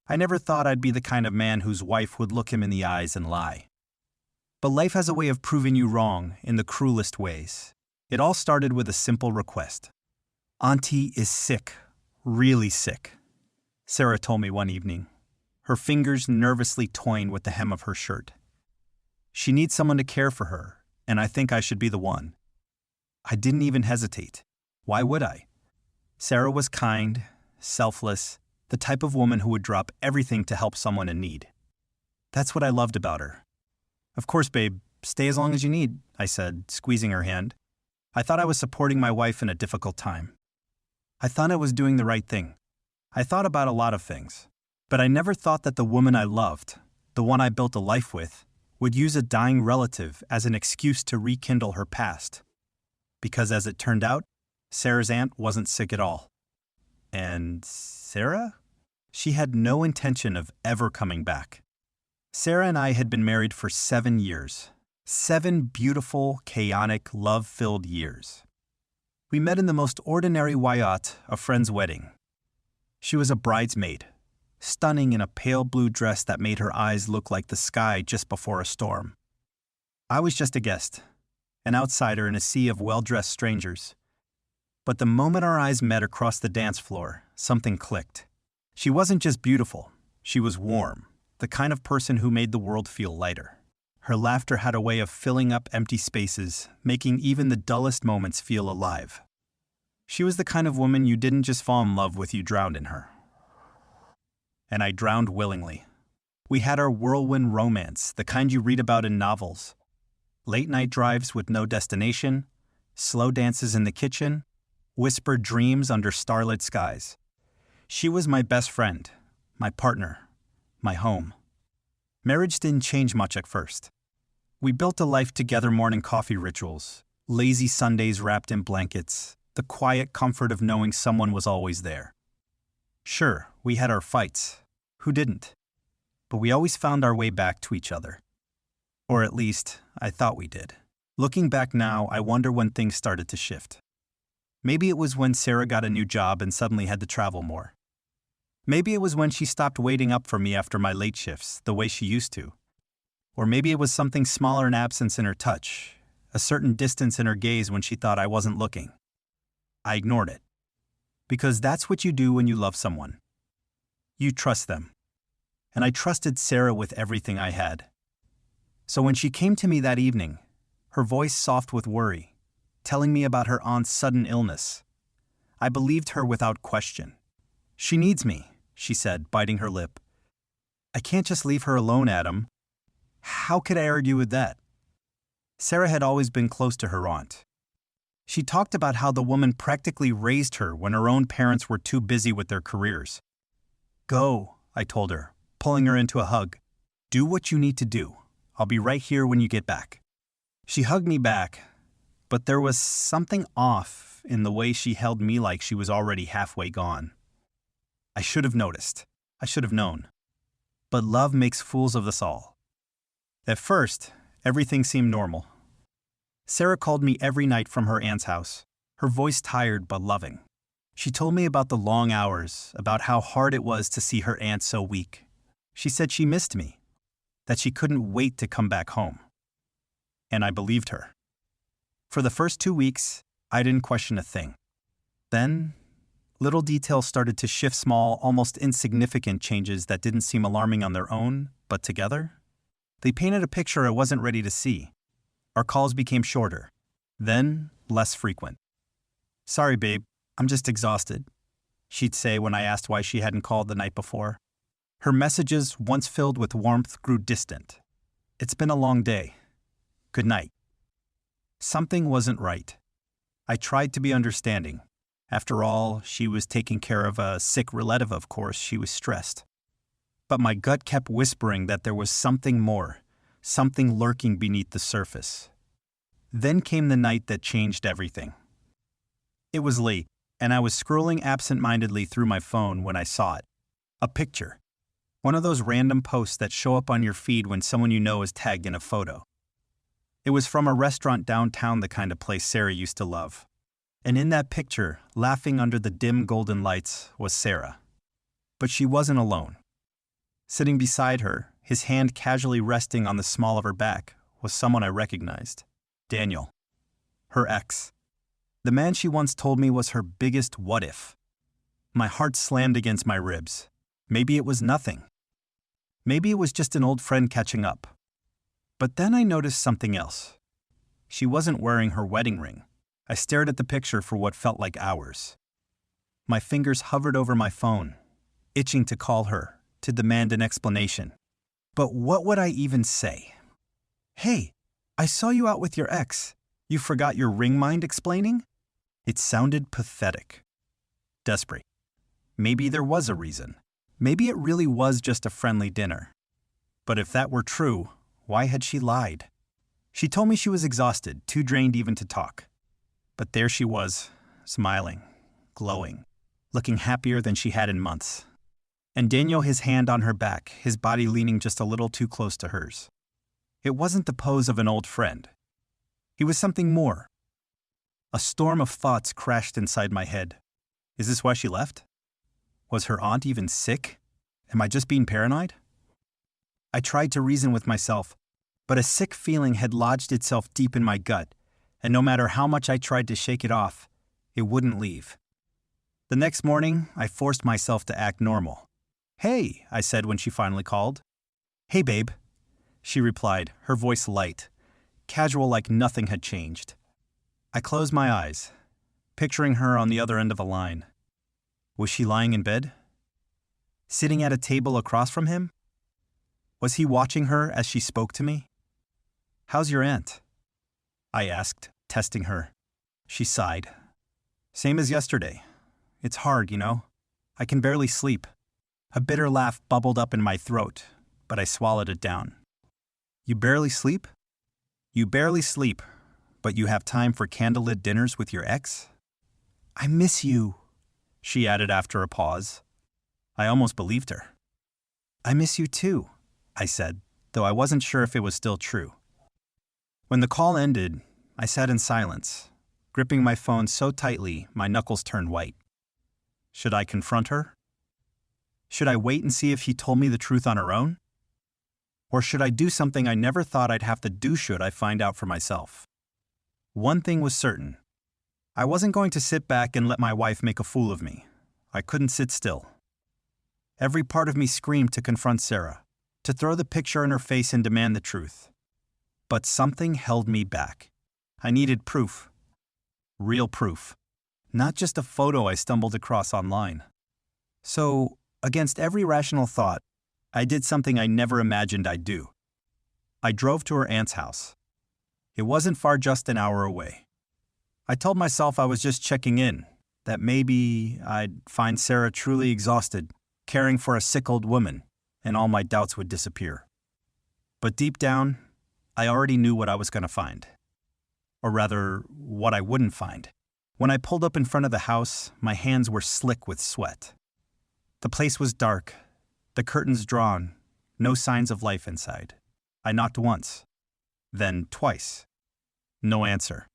I never thought I'd be the kind of man whose wife would look him in the eyes and lie. But life has a way of proving you wrong in the cruelest ways. It all started with a simple request. "Auntie is sick, really sick," Sarah told me one evening, her fingers nervously toying with the hem of her shirt. "She needs someone to care for her, and I think I should be the one." I didn't even hesitate. Why would I? Sarah was kind, selfless, the type of woman who would drop everything to help someone in need. That's what I loved about her. "Of course, babe, stay as long as you need," I said, squeezing her hand. I thought I was supporting my wife in a difficult time. I thought I was doing the right thing. I thought about a lot of things. But I never thought that the woman I loved, the one I built a life with, would use a dying relative as an excuse to rekindle her past. Because as it turned out, Sarah's aunt wasn't sick at all. And Sarah? She had no intention of ever coming back. Sarah and I had been married for 7 years. 7 beautiful, chaotic, love-filled years. We met in the most ordinary Wyatt, a friend's wedding. She was a bridesmaid, stunning in a pale blue dress that made her eyes look like the sky just before a storm. I was just a guest, an outsider in a sea of well-dressed strangers. But the moment our eyes met across the dance floor, something clicked. She wasn't just beautiful, she was warm, the kind of person who made the world feel lighter. Her laughter had a way of filling up empty spaces, making even the dullest moments feel alive. She was the kind of woman you didn't just fall in love with, you drowned in her. And I drowned willingly. We had our whirlwind romance, the kind you read about in novels. Late-night drives with no destination, slow dances in the kitchen, whispered dreams under starlit skies. She was my best friend, my partner, my home. Marriage didn't change much at first. We built a life together, morning coffee rituals, lazy Sundays wrapped in blankets, the quiet comfort of knowing someone was always there. Sure, we had our fights. Who didn't? But we always found our way back to each other. Or at least, I thought we did. Looking back now, I wonder when things started to shift. Maybe it was when Sarah got a new job and suddenly had to travel more. Maybe it was when she stopped waiting up for me after my late shifts, the way she used to. Or maybe it was something smaller, an absence in her touch, a certain distance in her gaze when she thought I wasn't looking. I ignored it. Because that's what you do when you love someone. You trust them. And I trusted Sarah with everything I had. So when she came to me that evening, her voice soft with worry, telling me about her aunt's sudden illness, I believed her without question. "She needs me," she said, biting her lip. "I can't just leave her alone, Adam." How could I argue with that? Sarah had always been close to her aunt. She talked about how the woman practically raised her when her own parents were too busy with their careers. "Go," I told her, pulling her into a hug. "Do what you need to do. I'll be right here when you get back." She hugged me back, but there was something off in the way she held me, like she was already halfway gone. I should have noticed. I should have known. But love makes fools of us all. At first, everything seemed normal. Sarah called me every night from her aunt's house, her voice tired but loving. She told me about the long hours, about how hard it was to see her aunt so weak. She said she missed me, that she couldn't wait to come back home. And I believed her. For the first 2 weeks, I didn't question a thing. Then, little details started to shift, small, almost insignificant changes that didn't seem alarming on their own, but together, they painted a picture I wasn't ready to see. Our calls became shorter, then less frequent. "Sorry, babe, I'm just exhausted," she'd say when I asked why she hadn't called the night before. Her messages, once filled with warmth, grew distant. "It's been a long day. Good night." Something wasn't right. I tried to be understanding. After all, she was taking care of a sick relative, of course, she was stressed. But my gut kept whispering that there was something more, something lurking beneath the surface. Then came the night that changed everything. It was late, and I was scrolling absent-mindedly through my phone when I saw it. A picture. One of those random posts that show up on your feed when someone you know is tagged in a photo. It was from a restaurant downtown, the kind of place Sarah used to love. And in that picture, laughing under the dim golden lights, was Sarah. But she wasn't alone. Sitting beside her, his hand casually resting on the small of her back, was someone I recognized. Daniel. Her ex. The man she once told me was her biggest what if. My heart slammed against my ribs. Maybe it was nothing. Maybe it was just an old friend catching up. But then I noticed something else. She wasn't wearing her wedding ring. I stared at the picture for what felt like hours. My fingers hovered over my phone, itching to call her, to demand an explanation. But what would I even say? "Hey, I saw you out with your ex. You forgot your ring, mind explaining?" It sounded pathetic. Desperate. Maybe there was a reason. Maybe it really was just a friendly dinner. But if that were true, why had she lied? She told me she was exhausted, too drained even to talk. But there she was, smiling, glowing, looking happier than she had in months. And Daniel, his hand on her back, his body leaning just a little too close to hers. It wasn't the pose of an old friend. He was something more. A storm of thoughts crashed inside my head. Is this why she left? Was her aunt even sick? Am I just being paranoid? I tried to reason with myself, but a sick feeling had lodged itself deep in my gut, and no matter how much I tried to shake it off, it wouldn't leave. The next morning, I forced myself to act normal. "Hey," I said when she finally called. "Hey, babe," she replied, her voice light, casual like nothing had changed. I closed my eyes, picturing her on the other end of a line. Was she lying in bed? Sitting at a table across from him? Was he watching her as she spoke to me? "How's your aunt?" I asked, testing her. She sighed. "Same as yesterday. It's hard, you know. I can barely sleep." A bitter laugh bubbled up in my throat, but I swallowed it down. "You barely sleep? You barely sleep, but you have time for candlelit dinners with your ex?" "I miss you," she added after a pause. I almost believed her. "I miss you too," I said, though I wasn't sure if it was still true. When the call ended, I sat in silence, gripping my phone so tightly my knuckles turned white. Should I confront her? Should I wait and see if she told me the truth on her own? Or should I do something I never thought I'd have to do should I find out for myself? One thing was certain. I wasn't going to sit back and let my wife make a fool of me. I couldn't sit still. Every part of me screamed to confront Sarah, to throw the picture in her face and demand the truth. But something held me back. I needed proof. Real proof. Not just a photo I stumbled across online. So, against every rational thought, I did something I never imagined I'd do. I drove to her aunt's house. It wasn't far, just an hour away. I told myself I was just checking in, that maybe I'd find Sarah truly exhausted, caring for a sick old woman, and all my doubts would disappear. But deep down, I already knew what I was going to find. Or rather, what I wouldn't find. When I pulled up in front of the house, my hands were slick with sweat. The place was dark, the curtains drawn, no signs of life inside. I knocked once, then twice. No answer.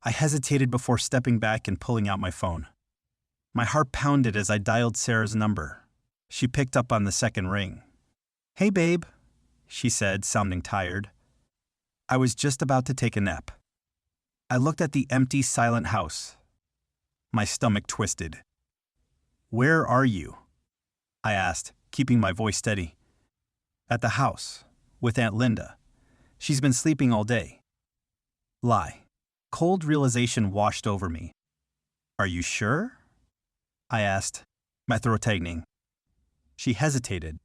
I hesitated before stepping back and pulling out my phone. My heart pounded as I dialed Sarah's number. She picked up on the second ring. "Hey, babe," she said, sounding tired. I was just about to take a nap. I looked at the empty, silent house. My stomach twisted. "Where are you?" I asked, keeping my voice steady. "At the house, with Aunt Linda. She's been sleeping all day." Lie. Cold realization washed over me. "Are you sure?" I asked, my throat tightening. She hesitated,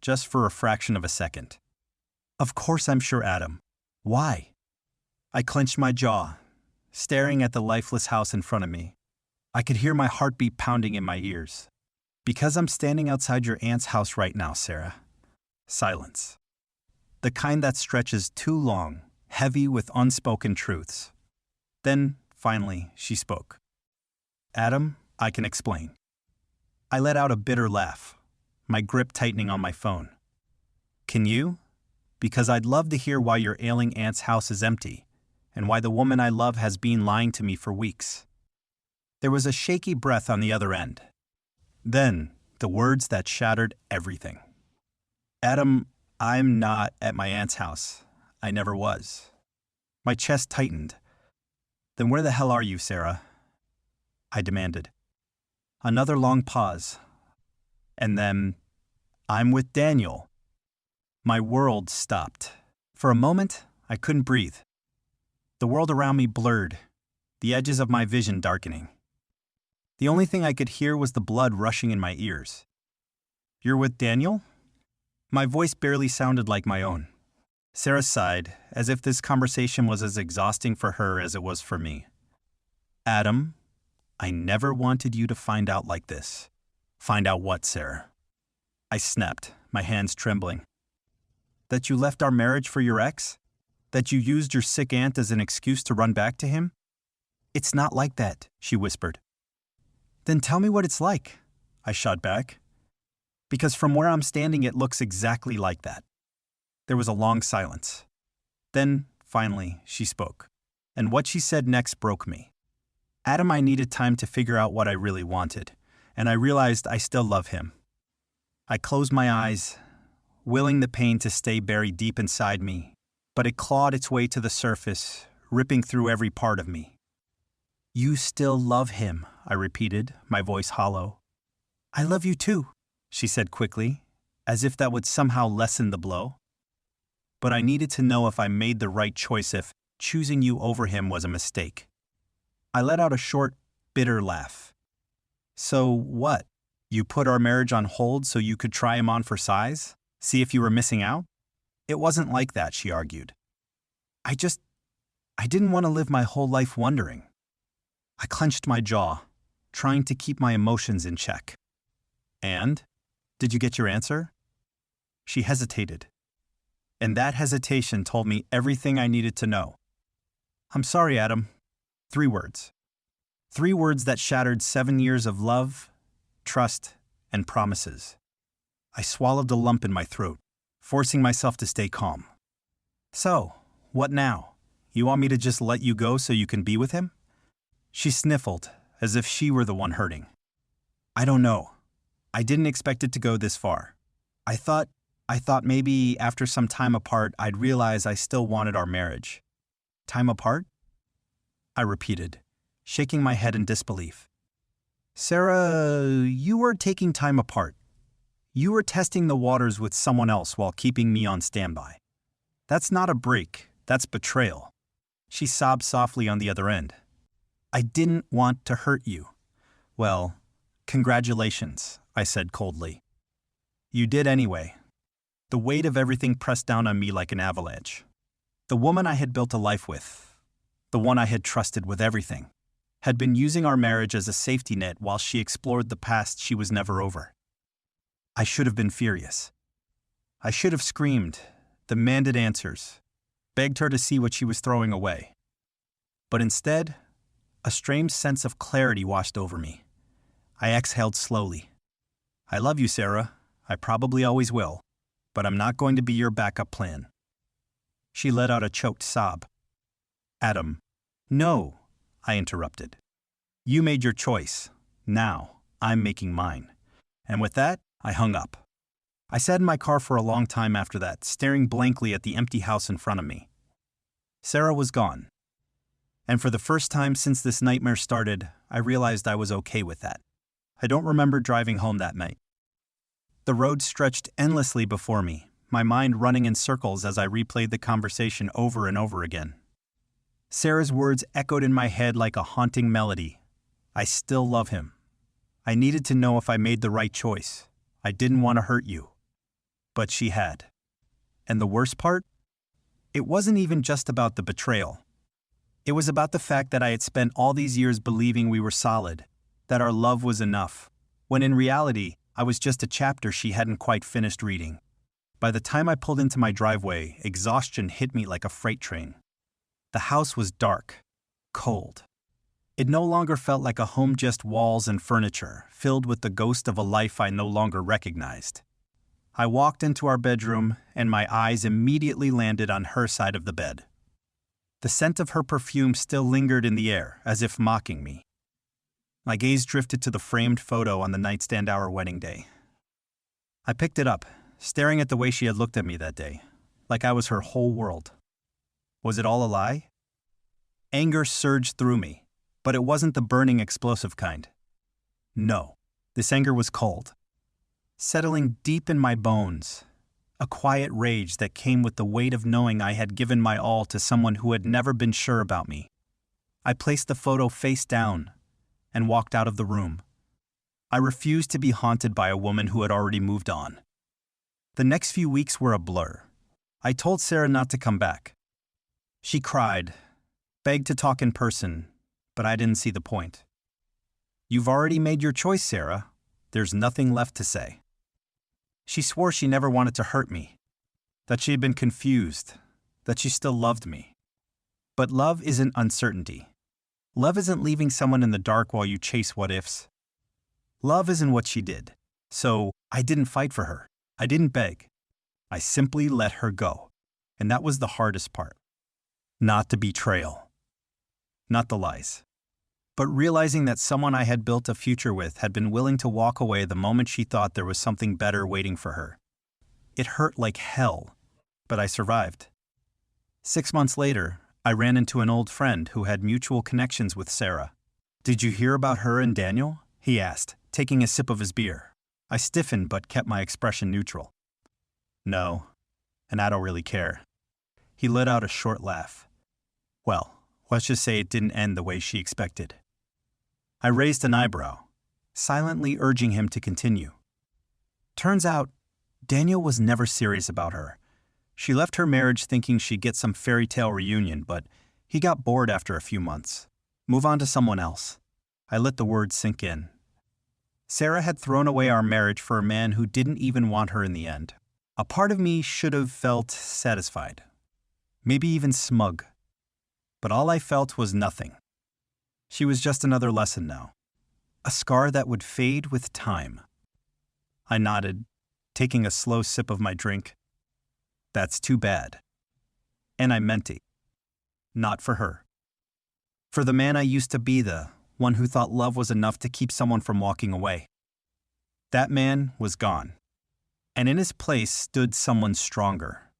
just for a fraction of a second. "Of course I'm sure, Adam. Why?" I clenched my jaw, staring at the lifeless house in front of me. I could hear my heartbeat pounding in my ears. "Because I'm standing outside your aunt's house right now, Sarah." Silence. The kind that stretches too long, heavy with unspoken truths. Then, finally, she spoke. "Adam, I can explain." I let out a bitter laugh, my grip tightening on my phone. "Can you? Because I'd love to hear why your ailing aunt's house is empty, and why the woman I love has been lying to me for weeks." There was a shaky breath on the other end. Then, the words that shattered everything. Adam, I'm not at my aunt's house. I never was. My chest tightened. Then where the hell are you, Sarah? I demanded. Another long pause. And then, I'm with Daniel. My world stopped. For a moment, I couldn't breathe. The world around me blurred, the edges of my vision darkening. The only thing I could hear was the blood rushing in my ears. You're with Daniel? My voice barely sounded like my own. Sarah sighed, as if this conversation was as exhausting for her as it was for me. Adam, I never wanted you to find out like this. Find out what, Sarah? I snapped, my hands trembling. That you left our marriage for your ex? That you used your sick aunt as an excuse to run back to him? It's not like that, she whispered. Then tell me what it's like, I shot back. Because from where I'm standing it looks exactly like that. There was a long silence. Then, finally, she spoke. And what she said next broke me. Adam, I needed time to figure out what I really wanted, and I realized I still love him. I closed my eyes, willing the pain to stay buried deep inside me, but it clawed its way to the surface, ripping through every part of me. You still love him, I repeated, my voice hollow. I love you too, she said quickly, as if that would somehow lessen the blow. But I needed to know if I made the right choice, if choosing you over him was a mistake. I let out a short, bitter laugh. So what? You put our marriage on hold so you could try him on for size? See if you were missing out? It wasn't like that, she argued. I didn't want to live my whole life wondering. I clenched my jaw, trying to keep my emotions in check. And? Did you get your answer? She hesitated. And that hesitation told me everything I needed to know. I'm sorry, Adam. 3 words. 3 words that shattered 7 years of love, trust, and promises. I swallowed a lump in my throat, forcing myself to stay calm. So, what now? You want me to just let you go so you can be with him? She sniffled, as if she were the one hurting. I don't know. I didn't expect it to go this far. I thought maybe after some time apart I'd realize I still wanted our marriage. Time apart? I repeated, shaking my head in disbelief. Sarah, you were taking time apart. You were testing the waters with someone else while keeping me on standby. That's not a break, that's betrayal. She sobbed softly on the other end. I didn't want to hurt you. Well, congratulations, I said coldly. You did anyway. The weight of everything pressed down on me like an avalanche. The woman I had built a life with, the one I had trusted with everything, had been using our marriage as a safety net while she explored the past she was never over. I should have been furious. I should have screamed, demanded answers, begged her to see what she was throwing away. But instead, a strange sense of clarity washed over me. I exhaled slowly. I love you, Sarah. I probably always will. But I'm not going to be your backup plan. She let out a choked sob. Adam. No, I interrupted. You made your choice. Now, I'm making mine. And with that, I hung up. I sat in my car for a long time after that, staring blankly at the empty house in front of me. Sarah was gone. And for the first time since this nightmare started, I realized I was okay with that. I don't remember driving home that night. The road stretched endlessly before me, my mind running in circles as I replayed the conversation over and over again. Sarah's words echoed in my head like a haunting melody. I still love him. I needed to know if I made the right choice. I didn't want to hurt you. But she had. And the worst part? It wasn't even just about the betrayal. It was about the fact that I had spent all these years believing we were solid, that our love was enough, when in reality, I was just a chapter she hadn't quite finished reading. By the time I pulled into my driveway, exhaustion hit me like a freight train. The house was dark, cold. It no longer felt like a home, just walls and furniture, filled with the ghost of a life I no longer recognized. I walked into our bedroom, and my eyes immediately landed on her side of the bed. The scent of her perfume still lingered in the air, as if mocking me. My gaze drifted to the framed photo on the nightstand our wedding day. I picked it up, staring at the way she had looked at me that day, like I was her whole world. Was it all a lie? Anger surged through me, but it wasn't the burning, explosive kind. No, this anger was cold, settling deep in my bones, a quiet rage that came with the weight of knowing I had given my all to someone who had never been sure about me. I placed the photo face down and walked out of the room. I refused to be haunted by a woman who had already moved on. The next few weeks were a blur. I told Sarah not to come back. She cried, begged to talk in person, but I didn't see the point. "You've already made your choice, Sarah. There's nothing left to say." She swore she never wanted to hurt me, that she had been confused, that she still loved me. But love isn't uncertainty. Love isn't leaving someone in the dark while you chase what-ifs. Love isn't what she did. So I didn't fight for her. I didn't beg. I simply let her go. And that was the hardest part. Not the betrayal. Not the lies. But realizing that someone I had built a future with had been willing to walk away the moment she thought there was something better waiting for her. It hurt like hell, but I survived. 6 months later, I ran into an old friend who had mutual connections with Sarah. "Did you hear about her and Daniel?" he asked, taking a sip of his beer. I stiffened but kept my expression neutral. "No, and I don't really care." He let out a short laugh. "Well, let's just say it didn't end the way she expected." I raised an eyebrow, silently urging him to continue. Turns out, Daniel was never serious about her. She left her marriage thinking she'd get some fairy tale reunion, but he got bored after a few months. Move on to someone else. I let the words sink in. Sarah had thrown away our marriage for a man who didn't even want her in the end. A part of me should have felt satisfied, maybe even smug. But all I felt was nothing. She was just another lesson now, a scar that would fade with time. I nodded, taking a slow sip of my drink. That's too bad. And I meant it. Not for her. For the man I used to be, the one who thought love was enough to keep someone from walking away. That man was gone. And in his place stood someone stronger.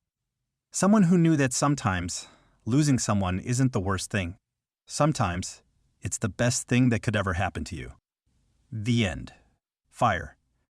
Someone who knew that sometimes losing someone isn't the worst thing. Sometimes it's the best thing that could ever happen to you. The end. Fire.